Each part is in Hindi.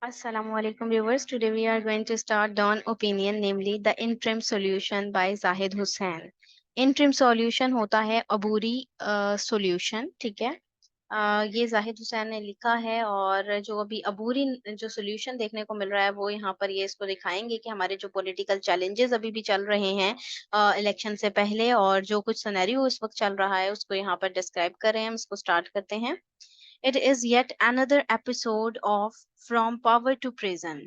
Assalamualaikum viewers. Today we are going to start Dawn Opinion, namely the interim solution by Zahid Hussain. Interim solution होता है अबूरी solution, ठीक है। ये जाहिद हुसैन ने लिखा है और जो अभी अबूरी जो सोल्यूशन देखने को मिल रहा है वो यहाँ पर ये इसको दिखाएंगे कि हमारे जो पॉलिटिकल चैलेंजेस अभी भी चल रहे हैं इलेक्शन से पहले और जो कुछ सिनेरियो इस वक्त चल रहा है उसको यहाँ पर डिस्क्राइब कर रहे हैं। हम इसको स्टार्ट करते हैं। It is yet another episode of from power to prison.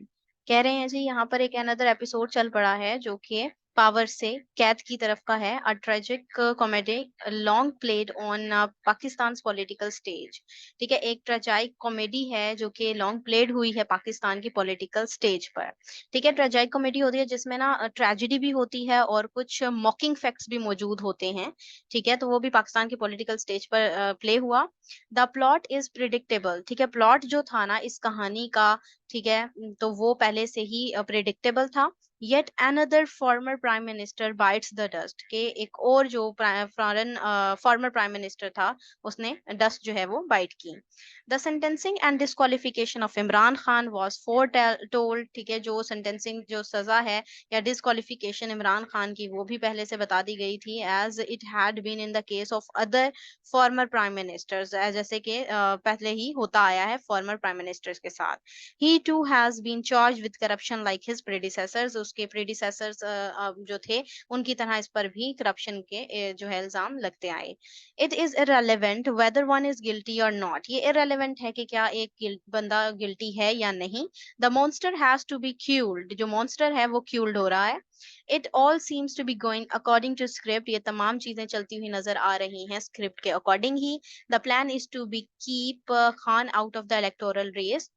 कह रहे हैं जी यहाँ पर एक अनदर एपिसोड चल पड़ा है जो कि पावर से कैद की तरफ का है। अ tragic comedy long played on Pakistan political stage. ठीक है, एक ट्रेजाइक कॉमेडी है जो कि लॉन्ग प्लेड हुई है पाकिस्तान की पॉलिटिकल स्टेज पर। ठीक है, ट्रेजाइक कॉमेडी होती है जिसमें ना ट्रेजेडी भी होती है और कुछ मॉकिंग फैक्ट्स भी मौजूद होते हैं। ठीक है, तो वो भी पाकिस्तान की पॉलिटिकल स्टेज पर प्ले हुआ। The plot is predictable. ठीक है, प्लॉट जो था ना इस कहानी का, ठीक है, तो वो पहले से ही प्रिडिक्टेबल था। Yet another former prime minister bytes the dust, के एक और जो फॉरेन फॉर्मर प्राइम मिनिस्टर था उसने डस्ट जो है वो बाइट की। The sentencing and disqualification of Imran Khan was four told. ठीक है, जो सेंटेंसिंग जो सजा है या डिस्क्वालिफिकेशन इमरान खान की वो भी पहले से बता दी गई थी, as it had been in the case of other former prime ministers, जैसे कि पहले ही होता आया है फॉर्मर प्राइम मिनिस्टर्स के साथ। He too has been charged with corruption like his predecessors. उसके प्रेडिसेसर्स जो थे उनकी तरह इस पर भी करप्शन के जो है इल्जाम लगते आए। It is irrelevant whether one is guilty और नॉट। ये इररेलेवेंट है कि क्या एक बंदा गिल्टी है या नहीं। The monster has to be culled. जो मॉन्स्टर है वो क्यूल्ड हो रहा है। It all seems to be going according to script. ये तमाम चीजें चलती हुई नजर आ रही हैं स्क्रिप्ट के अकॉर्डिंग ही। The plan is to be keep Khan out of the electoral race.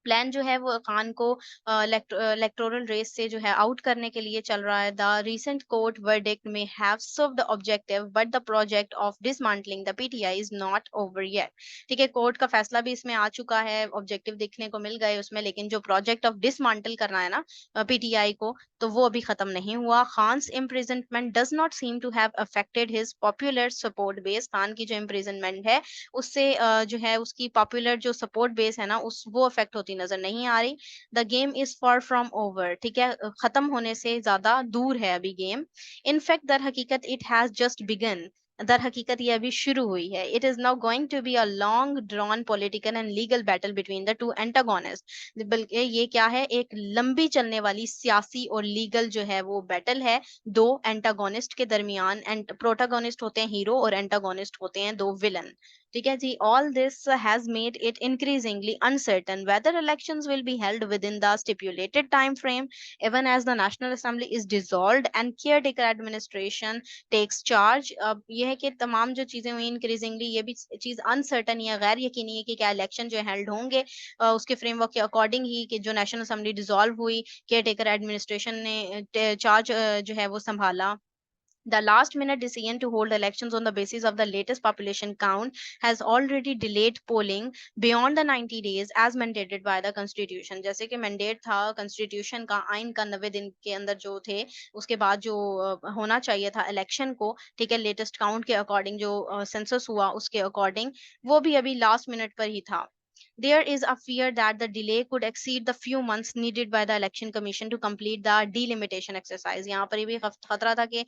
Plan जो है वो खान को इलेक्टोरल रेस से जो है आउट करने के लिए चल रहा है। The recent court verdict may have serve the objective but the project of dismantling the PTI is not over yet. ठीक है, कोर्ट का फैसला भी इसमें आ चुका है, ऑब्जेक्टिव देखने को मिल गए उसमें, लेकिन जो प्रोजेक्ट ऑफ डिसमांटल करना है ना पीटीआई को, तो वो अभी खत्म नहीं हुआ। Khan's imprisonment does not seem to have affected his popular support base. Khan की जो इम्प्रिजनमेंट है उससे जो है उसकी पॉपुलर जो सपोर्ट बेस है ना उस वो अफेक्ट होती नजर नहीं आ रही। The game is for from over. ठीक है, खत्म होने से ज्यादा दूर है अभी गेम। इनफैक्ट दर हकीकत इट हैज जस्ट बिगन। दर हकीकत ये अभी शुरू हुई है। It is now going to be a long drawn political and legal battle between the two antagonist. बल्कि ये क्या है, एक लंबी चलने वाली सियासी और लीगल जो है वो बैटल है दो एंटागोनिस्ट के दरमियान। एंड प्रोटागोनिस्ट होते हैं हीरो और एंटागोनिस्ट होते हैं दो विलन। ठीक है जी, all this has made it increasingly uncertain whether elections will be held within the stipulated time frame even as the national assembly is dissolved and caretaker administration takes charge. अब यह है कि तमाम जो चीजें हुई इंक्रीजिंगली, ये भी चीज अनसर्टन या गैर यकीनी है कि क्या इलेक्शन जो हेल्ड होंगे उसके फ्रेमवर्क के अकॉर्डिंग ही, कि जो नेशनल असेंबली डिसॉल्व हुई, केयर टेकर एडमिनिस्ट्रेशन ने चार्ज जो है वो संभाला। The last minute decision to hold elections on the basis of the latest population count has already delayed polling beyond the 90 days as mandated by the constitution। जैसे कि mandate था constitution का, आइन का 90 दिन के अंदर जो थे उसके बाद जो होना चाहिए था इलेक्शन को। ठीक है, लेटेस्ट काउंट के अकॉर्डिंग जो सेंसस हुआ उसके अकॉर्डिंग वो भी अभी लास्ट मिनट पर ही था। There is a fear that the delay could exceed the few months needed by the election commission to complete the delimitation exercise। यहाँ पर ये भी खतरा था कि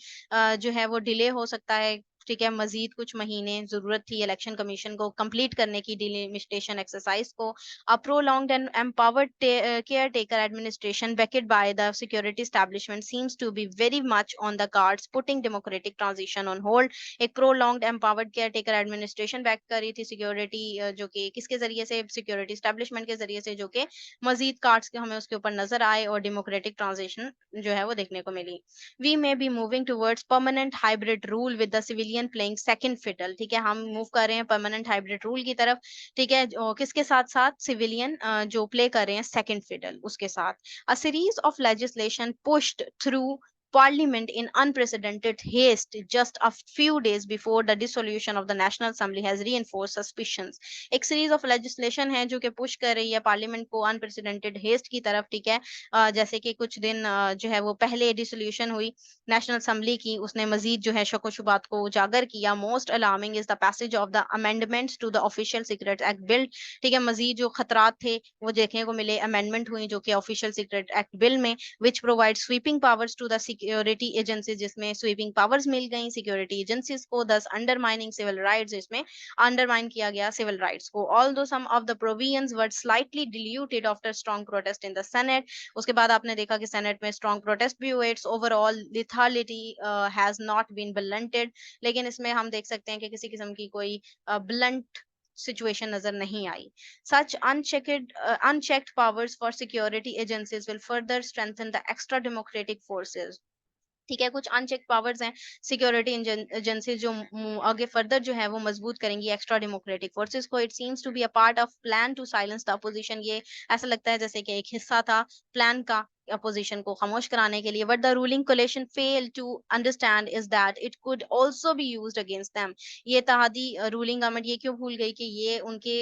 जो है वो डिले हो सकता है। ठीक है, मजीद कुछ महीने जरूरत थी इलेक्शन कमीशन को कंप्लीट करने की डिलिमिटेशन एक्सरसाइज को। A prolonged and empowered caretaker administration backed by the security establishment seems to be very much on the cards putting democratic transition on hold. एक prolonged empowered caretaker administration back कर रही थी सिक्योरिटी, जो कि किसके जरिए से, सिक्योरिटी एस्टैब्लिशमेंट के जरिए से, जो कि मजीद कार्ड्स के हमें उसके ऊपर नजर आए और डेमोक्रेटिक ट्रांजिशन जो है वो देखने को मिली। We may be moving towards permanent hybrid rule with the civilian playing second fiddle. ठीक है, हम मूव कर रहे हैं परमानेंट हाइब्रिड रूल की तरफ। ठीक है, किसके साथ साथ, सिविलियन जो प्ले कर रहे हैं सेकंड फिडल उसके साथ। A series of legislation pushed through parliament in unprecedented haste just a few days before the dissolution of the National Assembly has reinforced suspicions. एक सीरीज ऑफ लेजिस्लेशन है जो कि पुश कर रही है पार्लियामेंट को अनप्रेसिडेंटेड हेस्ट की तरफ, ठीक है। जैसे कि कुछ दिन जो है वो पहले डिसोल्यूशन हुई नेशनल असेंबली की, उसने मजीद जो है शक शुबात को उजागर किया। Most alarming is the passage of the amendments to the official secret act bill, ठीक है। मजीद जो खतरात थे वो देखने को मिले, अमेंडमेंट हुई जो कि ऑफिशियल सीक्रेट एक्ट बिल में, which provide sweeping powers to the security agencies, जिसमें स्वीपिंग पावर्स मिल गई सिक्योरिटी एजेंसीज को, दस अंडरमाइनिंग सिविल राइट्स, इसमें अंडरमाइन किया गया सिविल राइट्स को। Although some of the provisions were slightly diluted after strong protest in the Senate, उसके बाद आपने देखा कि सेनेट में स्ट्रॉन्ग प्रोटेस्ट भी हुए। Its overall lethality has not been blunted, लेकिन इसमें हम देख सकते हैं कि किसी किस्म की कोई ब्लंट सिचुएशन नजर नहीं आई। Such unchecked powers for security agencies will further strengthen the extra democratic forces, ठीक है। कुछ अनचेक पावर्स हैं सिक्योरिटी एजेंसी जो आगे फर्दर जो है वो मजबूत करेंगी एक्स्ट्रा डेमोक्रेटिक फोर्सेस को। It seems to be a part of plan to silence the opposition, ये ऐसा लगता है जैसे कि एक हिस्सा था प्लान का अपोजिशन को खामोश कराने के लिए। But the ruling coalition fail to understand is that it could also be used against them, ये तहादी रूलिंग गवर्नमेंट ये क्यों भूल गई कि ये उनके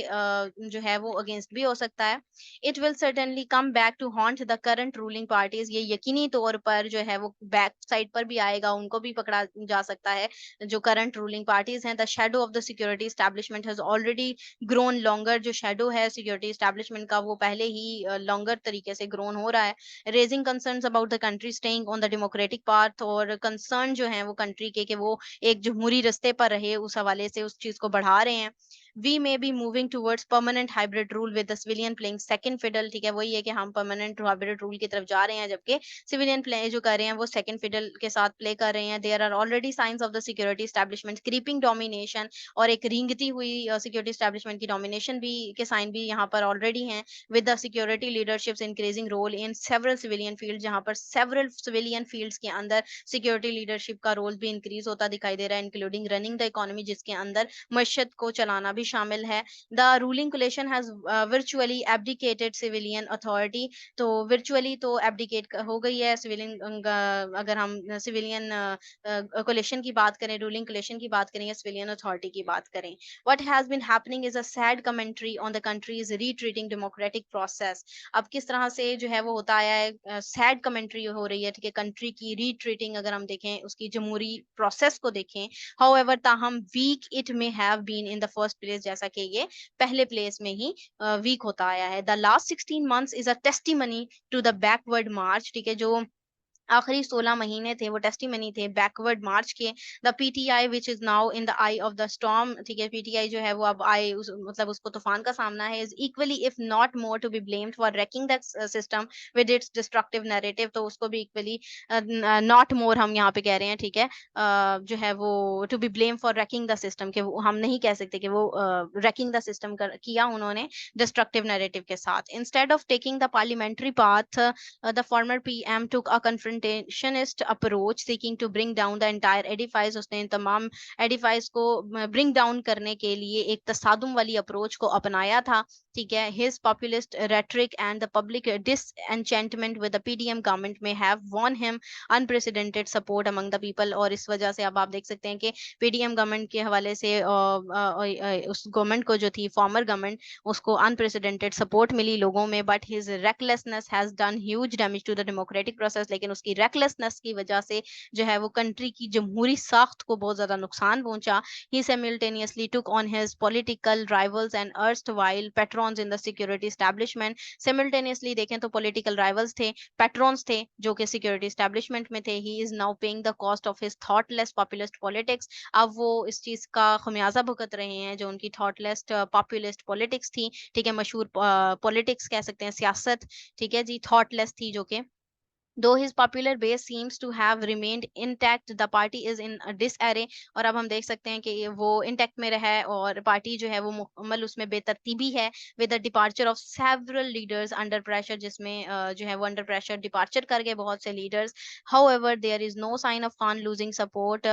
जो है वो अगेंस्ट भी हो सकता है। It will certainly come back to haunt the current ruling parties, ये यकीनी तौर पर जो है वो बैक साइड पर भी आएगा, उनको भी पकड़ा जा सकता है जो करंट रूलिंग पार्टीज हैं। The shadow of the security establishment has already grown longer, जो शेडो है सिक्योरिटी एस्टैब्लिशमेंट का वो पहले ही लॉन्गर तरीके से ग्रोन हो रहा है। Raising concerns about the country staying on the democratic path, और कंसर्न जो है वो कंट्री के कि वो एक जमहूरी रस्ते पर रहे, उस हवाले से उस चीज को बढ़ा रहे हैं। We may be moving towards permanent hybrid rule with the civilian playing second fiddle, ठीक है। वही है कि हम permanent hybrid rule की तरफ जा रहे हैं, जबकि civilian play जो कर रहे हैं वो second fiddle के साथ play कर रहे हैं। There are already signs of the security establishment creeping domination, और एक रींगती हुई security establishment की domination भी के sign भी यहाँ पर already हैं, with the security leadership's increasing role in several civilian fields, जहाँ पर several civilian fields के अंदर security leadership का role भी increase होता दिखाई दे रहा है, including running the economy, जिसके अंदर मशत को चलाना भी शामिल है। The ruling coalition has virtually abdicated civilian authority, तो वर्चुअली तो एब्डिकेट हो गई है सिविलियन, अगर हम सिविलियन कोलिशन की बात करें, रूलिंग कोलिशन की बात करें या सिविलियन अथॉरिटी की बात करें। What has been happening is a sad commentary on the country's retreating democratic process, अब किस तरह से जो है वो होता आया है, सैड कमेंट्री हो रही है, ठीक है, कंट्री की रीट्रीटिंग अगर हम देखें उसकी जमहूरी प्रोसेस को देखें। However, ताहम weak it may have been in the first place, जैसा कि ये पहले प्लेस में ही वीक होता आया है। The last 16 months is a testimony to the backward march, ठीक है, जो आखिरी 16 महीने थे वो टेस्टिमनी थे बैकवर्ड मार्च के। The PTI which is now in the I of the storm, ठीक है, पीटीआई जो है वो अब आई मतलब उसको तूफान का सामना है, is equally if not more to be blamed for wrecking the system with its destructive narrative, तो उसको भी इक्वली नॉट मोर हम यहाँ पे कह रहे हैं, ठीक है, जो है वो to be blame for wrecking the system, के वो हम नहीं कह सकते कि वो रेकिंग द सिस्टम किया उन्होंने डिस्ट्रक्टिव नैरेटिव के साथ। Instead of taking the parliamentary path, the former PM took a confrontationist approach seeking to bring down the entire edifice, उसने इन तमाम edifice को bring down करने के लिए एक तसादुम वाली approach को अपनाया था, ठीक है। His populist rhetoric and the public disenchantment with the PDM government may have won him unprecedented support among the people, और इस वजह से अब आप देख सकते हैं कि PDM गवर्नमेंट के हवाले से उस गवर्नमेंट को जो थी फॉर्मर गवर्नमेंट, उसको अनप्रेसिडेंटेड सपोर्ट मिली लोगों में। But his recklessness has done huge damage to the democratic process, लेकिन उसकी रेकलेसनेस की वजह से जो है वो कंट्री की जमहूरी साख्त को बहुत ज्यादा नुकसान पहुंचा। ही simultaneously took on his political rivals and erstwhile patrons in the security establishment, simultaneously देखें तो political rivals थे, patrons थे जो कि security establishment में थे। he is now paying the cost of his thoughtless populist politics, अब वो इस चीज का खमियाजा भुगत रहे हैं जो उनकी थॉटलेस्ट पॉपुलिस्ट पॉलिटिक्स थी, ठीक है, मशहूर पॉलिटिक्स कह सकते हैं, सियासत, ठीक है जी, थॉटलेस थी जो कि Though his popular base seems to have remained intact, the party is in a disarray, और अब हम देख सकते हैं कि वो intact में रहा है और पार्टी जो है वो मुकम्मल उसमें बेतरतीबी है, with the departure of several leaders under pressure, जिसमें जो है वो under pressure departure कर गए बहुत से leaders. However, there is no sign of Khan losing support,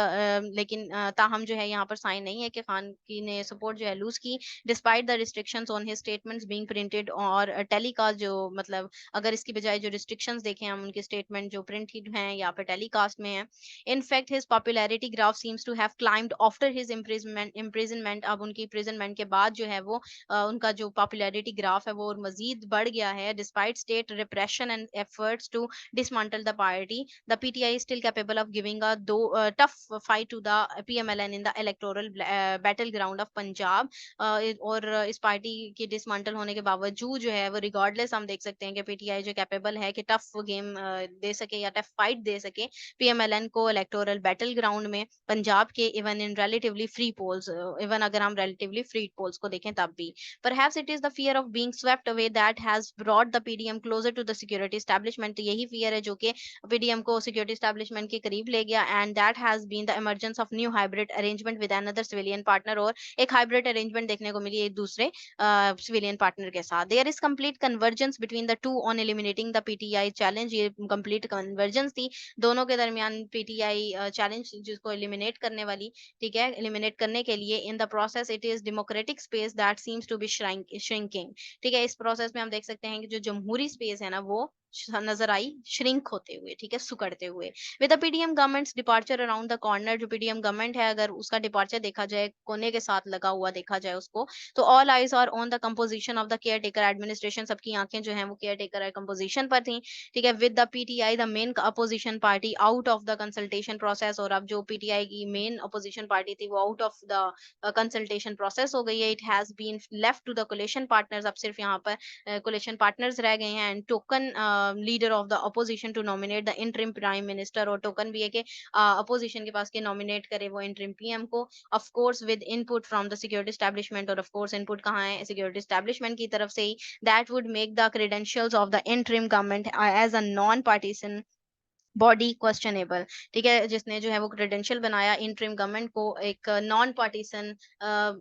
लेकिन ताहम जो है यहाँ पर साइन नहीं है कि खान की ने सपोर्ट जो है लूज की, despite the restrictions on his statements being printed और telecast, जो मतलब अगर इसकी बजाय जो restrictions देखें हम उनके स्टेटमेंट जो प्रिंटेड हैं या फिर टेलीकास्ट में है। In fact his popularity graph seems to have climbed after his imprisonment. अब उनकी इम्प्रिजनमेंट के बाद जो है वो उनका जो पॉपुलैरिटी ग्राफ है वो और मजीद बढ़ गया है। Despite state repression and efforts to dismantle the party, the PTI is still capable of giving a tough fight to the PMLN in the electoral battleground of Punjab। और इस पार्टी के डिसमेंटल होने के बावजूद जो है वो रिगार्डलेस हम देख सकते हैं कि पीटीआई जो कैपेबल है कि टफ गेम दे सके या टफ फाइट दे सके पीएमएलएन को इलेक्टोरल बैटल ग्राउंड में पंजाब के even in relatively free polls, even अगर हम रिलेटिवली फ्री पोल्स को देखें तब भी। Perhaps it is the fear of being swept away that has brought the PDM closer to the security establishment. तो यही फियर है जो कि पीडीएम को सिक्योरिटी एस्टैब्लिशमेंट के करीब ले गया। And that has been the emergence of new hybrid arrangement with another civilian partner. और एक हाइब्रिड अरेंजमेंट देखने को मिली एक दूसरे सिविलियन पार्टनर के साथ। There is complete convergence between the two on eliminating the PTI challenge. ये कंप्लीट कन्वर्जेंस थी दोनों के दरमियान पीटीआई चैलेंज जिसको एलिमिनेट करने वाली, ठीक है, एलिमिनेट करने के लिए। In the process it is democratic space that seems to be shrinking. ठीक है, इस प्रोसेस में हम देख सकते हैं कि जो जमहूरी स्पेस है ना वो नजर आई श्रिंक होते हुए, ठीक है, सुकड़ते हुए। With the PDM governments departure around the corner, जो पीडीएम गवर्नमेंट है अगर उसका डिपार्चर देखा जाए, कोने के साथ लगा हुआ देखा जाए उसको, तो all eyes are on the composition of the caretaker administration. सबकी आंखें जो है वो केयर टेकर कंपोजिशन पर थी, ठीक है। With the PTI the main opposition party out of the consultation process. और अब जो पीटीआई की मेन अपोजिशन पार्टी थी वो out of the consultation process हो गई है। It has been left to the coalition partners. अब सिर्फ यहाँ पर कोलिशन पार्टनर्स रह गए हैं। And token leader of the opposition to nominate the interim prime minister. और टोकन भी है कि अपोजिशन के पास के नॉमिनेट करे वो इंटरिम पीएम को, of course with input from the security establishment. और ऑफ कोर्स इनपुट कहाँ है, सिक्योरिटी एस्टैब्लिशमेंट की तरफ से ही। That would make the credentials of the interim government as a non partisan body questionable. ठीक है, जिसने जो है वो क्रेडेंशियल बनाया इंटरिम गवर्नमेंट को एक नॉन पार्टीसन,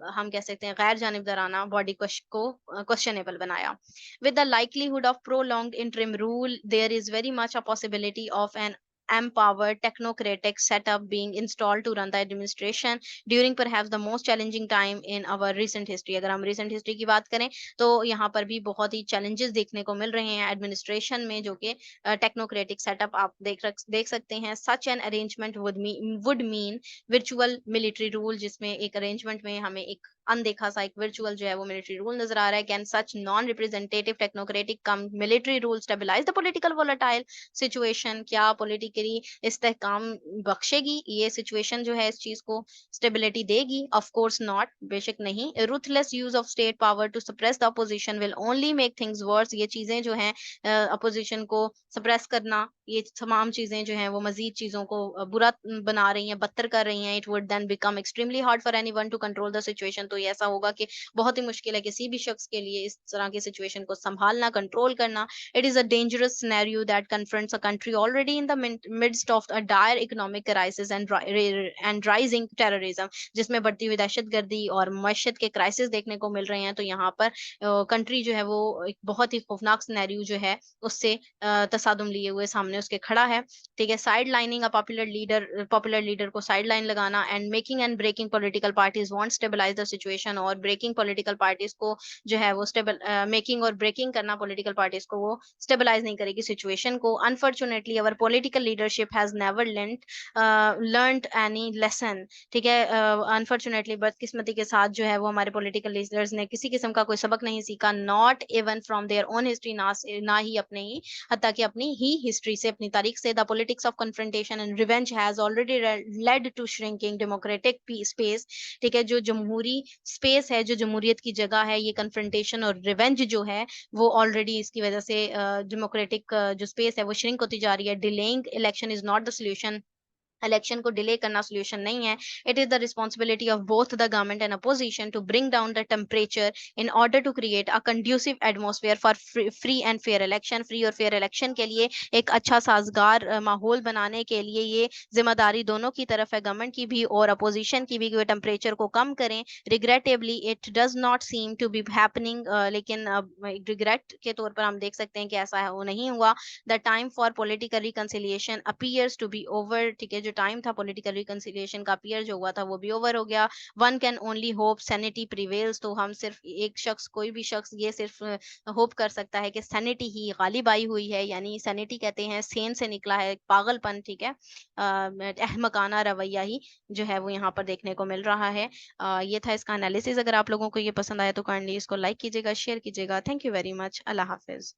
हम कह सकते हैं गैर जानिबदाराना बॉडी को क्वेश्चनेबल बनाया। With the likelihood of prolonged interim rule there is very much a possibility of an empowered technocratic setup being installed to run the administration during perhaps the most challenging time in our recent history। अगर हम recent history की बात करें तो यहाँ पर भी बहुत ही challenges देखने को मिल रहे हैं administration में, जो कि टेक्नोक्रेटिक सेटअप आप देख सकते हैं। Such an arrangement would mean virtual military rule, जिसमें एक अरेंजमेंट में हमें एक अनदेखा सा एक वर्चुअल जो है वो मिलिट्री रूल नजर आ रहा है। Can such non representative technocratic cum military rule stabilise the political volatile situation. क्या पॉलिटिकली इस्तेहकाम बख्शेगी ये सिचुएशन जो है, इस चीज को स्टेबिलिटी देगी? ऑफ कोर्स नॉट, बेशक नहीं। Ruthless use of state power to suppress the opposition will only make things worse. ये चीजें जो हैं अपोजिशन को सप्रेस करना, ये तमाम चीजें जो हैं वो मजीद चीजों को बुरा बना रही हैं, बदतर कर रही हैं। It would then become extremely hard for anyone to control the situation. तो ये ऐसा होगा कि बहुत ही मुश्किल है किसी भी शख्स के लिए इस तरह की सिचुएशन को संभालना, कंट्रोल करना। It is a dangerous scenario that confronts a country already in the midst of a dire economic crisis and rising terrorism, जिसमें बढ़ती हुई दहशतगर्दी और मईशत के क्राइसिस देखने को मिल रहे हैं। तो यहाँ पर कंट्री जो है वो एक बहुत ही खौफनाक सिनेरियो जो है उससे तसादुम लिए हुए सामने उसके खड़ा है। ठीक है, side lining a popular leader को साइड लाइन लगाना and making and breaking political parties want stabilize the situation. और ब्रेकिंग पॉलिटिकल पार्टीज को जो है वो मेकिंग और ब्रेकिंग करना पॉलिटिकल पार्टीज को वो स्टेबलाइज नहीं करेगी सिचुएशन को। Unfortunately our political leadership has never learned any lesson. ठीक है, अनफॉर्चुनेटली बदकिस्मती के साथ जो है वो हमारे पॉलिटिकल लीडर्स ने किसी किस्म का कोई सबक नहीं सीखा। Not even from their own history, ना ही अपने ही हत्ता कि अपनी ही हिस्ट्री से, अपनी तारीख से। The politics of confrontation and revenge has already led to shrinking democratic space. ठीक है, जो जमहूरी स्पेस है, जो जमहूरियत की जगह है, ये कन्फ्रंटेशन और रिवेंज जो है वो ऑलरेडी इसकी वजह से डेमोक्रेटिक जो स्पेस है वो श्रिंक होती जा रही है। Delaying election is not the solution. Election को डिले करना सोल्यूशन नहीं है। It is the responsibility of both the government and opposition to bring down the temperature in order to create a conducive atmosphere for free and fair election. Free और फेयर इलेक्शन के लिए एक अच्छा साजगार माहौल बनाने के लिए ये जिम्मेदारी दोनों की तरफ है, गवर्नमेंट की भी और अपोजिशन की भी, कि टेम्परेचर को कम करें। Regrettably it does not seem to be happening, लेकिन रिग्रेट के तौर पर हम देख सकते हैं कि ऐसा है वो नहीं हुआ। The time for political reconciliation appears to be over. ठीक है, जो जो टाइम था पॉलिटिकल रिकंसिलिएशन का पीरियड जो हुआ था वो भी ओवर हो गया। One can only hope sanity prevails, तो हम सिर्फ एक शख्स, कोई भी शख्स ये सिर्फ होप कर सकता है कि सैनिटी ही गालिब आई हुई है, यानी सैनिटी कहते हैं सेन से निकला है पागलपन, ठीक है। अहमकाना रवैया ही जो है वो यहाँ पर देखने को मिल रहा है। ये था इसका एनालिसिस। अगर आप लोगों को ये पसंद आया तो काइंडली इसको लाइक कीजिएगा, शेयर कीजिएगा। Thank you very much. Allah Hafiz.